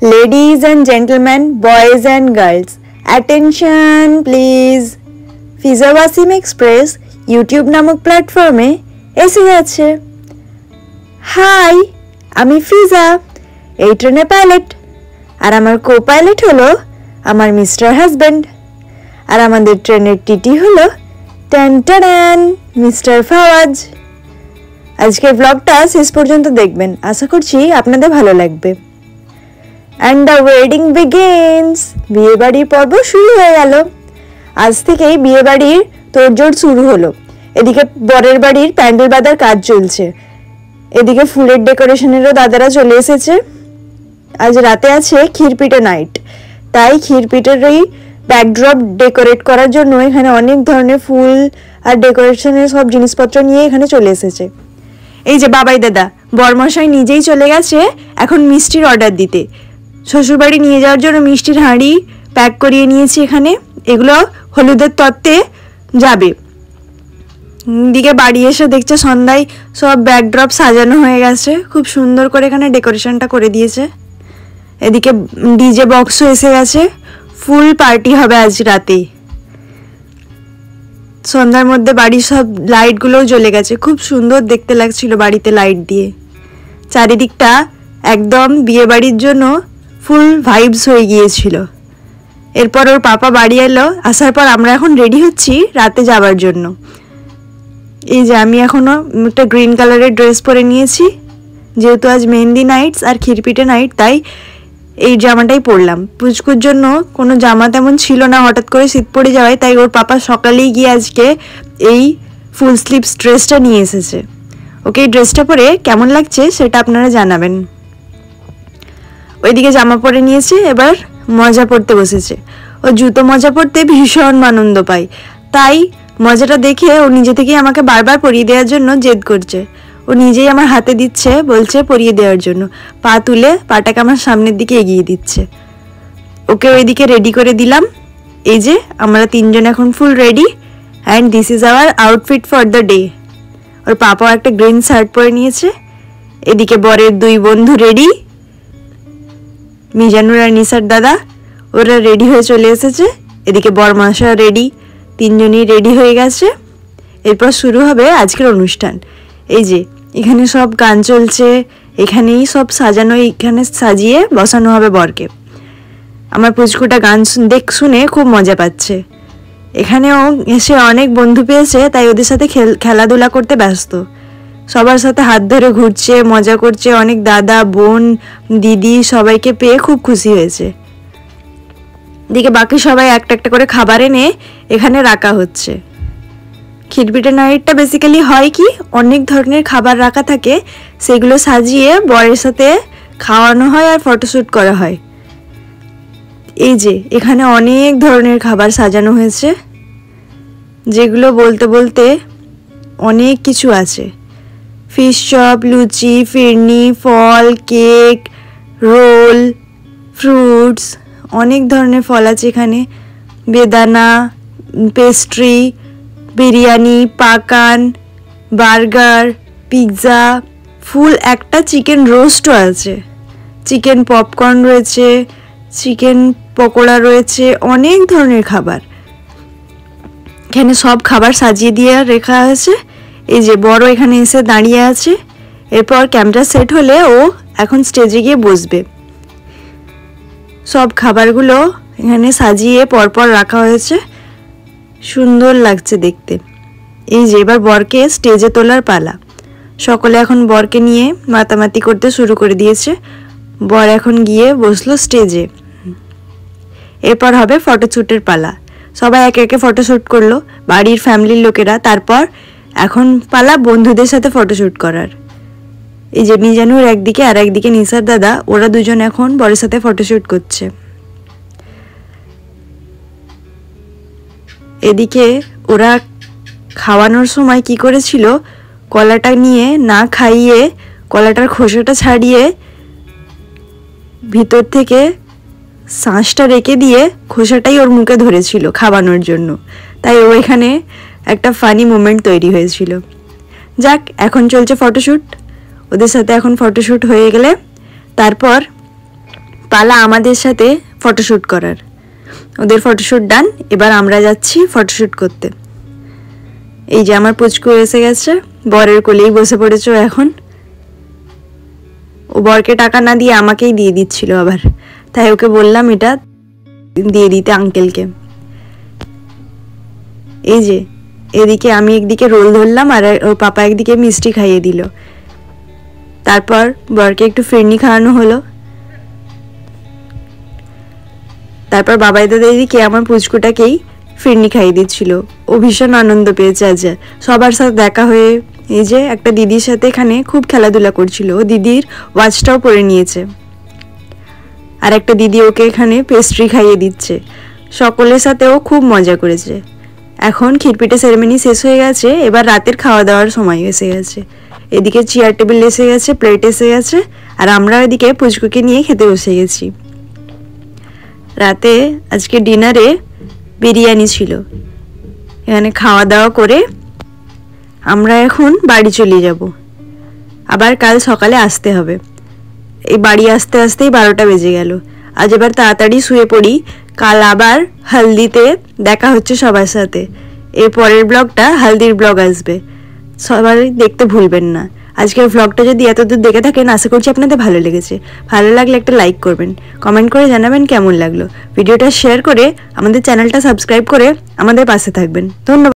Ladies and gentlemen, boys and girls, attention please. ফিজা Wasim express YouTube নামক প্ল্যাটফর্মে এসে গেছে। হাই, আমি ফিজা, এই ট্রেনের পাইলট। আর আমার কো পাইলট হলো আমার মিস্টার হাজব্যান্ড। আর আমাদের ট্রেনের টিটি হলো টান মিস্টার ফাওয়াজ। আজকের ব্লগটা শেষ পর্যন্ত দেখবেন, আশা করছি আপনাদের ভালো লাগবে। And the wedding begins. বিয়েবাড়ির পর্ব শুরু হয়ে গেল। আজ থেকেই বিয়েবাড়ির তোড়জোড় শুরু হলো। এদিকে বরের বাড়ির প্যান্ডেল বাঁধার কাজ চলছে, এদিকে ফুলের ডেকোরেশনেরও দাদারা চলে এসেছে। আজ রাতে আছে ক্ষীরপিঠে নাইট, তাই ক্ষীরপিঠের ওই ব্যাকড্রপ ডেকোরেট করার জন্য এখানে অনেক ধরনের ফুল আর ডেকোরেশনের সব জিনিসপত্র নিয়ে এখানে চলে এসেছে। এই যে বাবাই দাদা বরমশাই নিজেই চলে গেছে এখন মিষ্টির অর্ডার দিতে। শ্বশুরবাড়ি নিয়ে যাওয়ার জন্য মিষ্টির হাঁড়ি প্যাক করিয়ে নিয়েছি এখানে, এগুলো হলুদের তত্ত্বে যাবে। দিকে বাড়ি এসে দেখছে সন্ধ্যায় সব ব্যাকড্রপ সাজানো হয়ে গেছে, খুব সুন্দর করে এখানে ডেকোরেশনটা করে দিয়েছে। এদিকে ডিজে বক্সও এসে গেছে, ফুল পার্টি হবে আজ রাতে। সন্ধ্যার মধ্যে বাড়ির সব লাইটগুলোও জ্বলে গেছে, খুব সুন্দর দেখতে লাগছিল বাড়িতে লাইট দিয়ে। চারিদিকটা একদম বিয়ে বাড়ির জন্য ফুল ভাইবস হয়ে গিয়েছিল। এরপর ওর পাপা বাড়ি এলো, আসার পর আমরা এখন রেডি হচ্ছি রাতে যাওয়ার জন্য। এই যে আমি এখনও একটা গ্রিন কালারের ড্রেস পরে নিয়েছি, যেহেতু আজ মেহেন্দি নাইটস আর ক্ষীরপিঠে নাইট, তাই এই জামাটাই পরলাম। পুচকুর জন্য কোনো জামা তেমন ছিল না, হঠাৎ করে শীত পড়ে যাওয়ায়, তাই ওর পাপা সকালেই গিয়ে আজকে এই ফুল স্লিভস ড্রেসটা নিয়ে এসেছে। ওকে এই ড্রেসটা পরে কেমন লাগছে সেটা আপনারা জানাবেন। ওইদিকে জামা পরে নিয়েছে, এবার মজা পড়তে বসেছে। ও জুতো মজা পড়তে ভীষণ আনন্দ পায়, তাই মজাটা দেখে ও নিজে থেকেই আমাকে বারবার পরিয়ে দেওয়ার জন্য জেদ করছে। ও নিজেই আমার হাতে দিচ্ছে, বলছে পরিয়ে দেওয়ার জন্য, পা তুলে পাটাকে আমার সামনের দিকে এগিয়ে দিচ্ছে। ওকে ওইদিকে রেডি করে দিলাম। এই যে আমরা তিনজন এখন full ready, and this is our outfit for the day. ওর পাপাও একটা গ্রিন শার্ট পরে নিয়েছে। এদিকে বরের দুই বন্ধু রেডি, মিজানুর আর নিসার দাদা, ওরা রেডি হয়ে চলে এসেছে। এদিকে বরমাশা রেডি, তিনজনই রেডি হয়ে গেছে। এরপর শুরু হবে আজকের অনুষ্ঠান। এই যে এখানে সব গান চলছে, এখানেই সব সাজানো, এখানে সাজিয়ে বসানো হবে বরকে। আমার পুচকুটা গান শুনে খুব মজা পাচ্ছে। এখানেও এসে অনেক বন্ধু পেয়েছে, তাই ওদের সাথে খেলাধুলা করতে ব্যস্ত। সবার সাথে হাত ধরে ঘুরছে, মজা করছে। অনেক দাদা, বোন, দিদি সবাইকে পেয়ে খুব খুশি হয়েছে। দিকে বাকি সবাই একটা একটা করে খাবার এনে এখানে রাখা হচ্ছে। ক্ষীরপিঠে নাইটটা বেসিক্যালি হয় কি, অনেক ধরনের খাবার রাখা থাকে, সেগুলো সাজিয়ে বরের সাথে খাওয়ানো হয় আর ফটোশ্যুট করা হয়। এই যে এখানে অনেক ধরনের খাবার সাজানো হয়েছে, যেগুলো বলতে বলতে অনেক কিছু আছে। ফিশ চপ, লুচি, ফিরনি, ফল, কেক, রোল, ফ্রুটস, অনেক ধরনের ফল আছে এখানে। বেদানা, পেস্ট্রি, বিরিয়ানি, পাকান, বার্গার, পিৎজা, ফুল একটা চিকেন রোস্টও আছে, চিকেন পপকর্ন রয়েছে, চিকেন পকোড়া রয়েছে, অনেক ধরনের খাবার। এখানে সব খাবার সাজিয়ে দিয়ে রেখা হয়েছে। এই যে বড় এখানে এসে দাঁড়িয়ে আছে। এরপর ক্যামেরা সেট হলে ও এখন স্টেজে গিয়ে বসবে। সব খাবারগুলো এখানে সাজিয়ে পরপর রাখা হয়েছে, সুন্দর লাগছে দেখতে। এই যে এবার বরকে স্টেজে তোলার পালা। সকলে এখন বরকে নিয়ে মাতামাতি করতে শুরু করে দিয়েছে। বর এখন গিয়ে বসলো স্টেজে। এরপর হবে ফটোশ্যুটের পালা। সবাই একে একে ফটোশ্যুট করলো, বাড়ির ফ্যামিলির লোকেরা। তারপর এখন পালা বন্ধুদের সাথে ফটোশ্যুট করার। এই যে মিজানুর একদিকে আর একদিকে নিসার দাদা, ওরা দুজন এখন বরের সাথে ফটোশ্যুট করছে। এদিকে ওরা খাওয়ানোর সময় কি করেছিল, কলাটা নিয়ে না খাইয়ে কলাটার খোসাটা ছাড়িয়ে ভিতর থেকে শাঁসটা রেখে দিয়ে খোসাটাই ওর মুখে ধরেছিল খাওয়ানোর জন্য, তাই ও এখানে একটা ফানি মোমেন্ট তৈরি হয়েছিল। যাক, এখন চলছে ফটোশ্যুট। ওদের সাথে এখন ফটোশ্যুট হয়ে গেলে তারপর পালা আমাদের সাথে ফটোশ্যুট করার। ওদের ফটোশ্যুট ডান, এবার আমরা যাচ্ছি ফটোশ্যুট করতে। এই যে আমার পুচকু এসে গেছে, বরের কোলেই বসে পড়েছে এখন। ও বরকে টাকা না দিয়ে আমাকেই দিয়ে দিচ্ছিল আবার, তাই ওকে বললাম এটা দিয়ে দিতে আঙ্কেলকে। এই যে এদিকে আমি একদিকে রোল ধরলাম আর ওর পাপা একদিকে মিষ্টি খাইয়ে দিল। তারপর বরকে একটু ফিরনি খাওয়ানো হলো। তারপর বাবাই দাদা এদিকে আমার পুচকুটাকেই ফিরনি খাইয়ে দিচ্ছিল। ও ভীষণ আনন্দ পেয়েছে আজ সবার সাথে দেখা হয়ে। এই যে একটা দিদির সাথে এখানে খুব খেলাধুলা করছিল, ও দিদির ওয়াচটাও পরে নিয়েছে। আর একটা দিদি ওকে এখানে পেস্ট্রি খাইয়ে দিচ্ছে। সকলের সাথে ও খুব মজা করেছে। এখন ক্ষীরপিঠে সেরেমনি শেষ হয়ে গেছে, এবার রাতের খাওয়া দাওয়ার সময় এসে গেছে। এদিকে চেয়ার টেবিল এসে গেছে, প্লেট এসে গেছে, আর আমরা এদিকে পুচকুকে নিয়ে খেতে বসে গেছি। রাতে আজকে ডিনারে বিরিয়ানি ছিল। এখানে খাওয়া দাওয়া করে আমরা এখন বাড়ি চলে যাব, আবার কাল সকালে আসতে হবে। এই বাড়ি আসতে আসতেই 12টা বেজে গেল। আজ এবার তাড়াতাড়ি শুয়ে পড়ি, কাল আবার হলদিতে দেখা হচ্ছে সবার সাথে। এর পরের ব্লগটা হলদির ব্লগ আসবে, সবাই দেখতে ভুলবেন না। আজকের ব্লগটা যদি এতদূর দেখে থাকেন আশা করছি আপনাদের ভালো লেগেছে। ভালো লাগলে একটা লাইক করবেন, কমেন্ট করে জানাবেন কেমন লাগলো। ভিডিওটা শেয়ার করে আমাদের চ্যানেলটা সাবস্ক্রাইব করে আমাদের পাশে থাকবেন। ধন্যবাদ।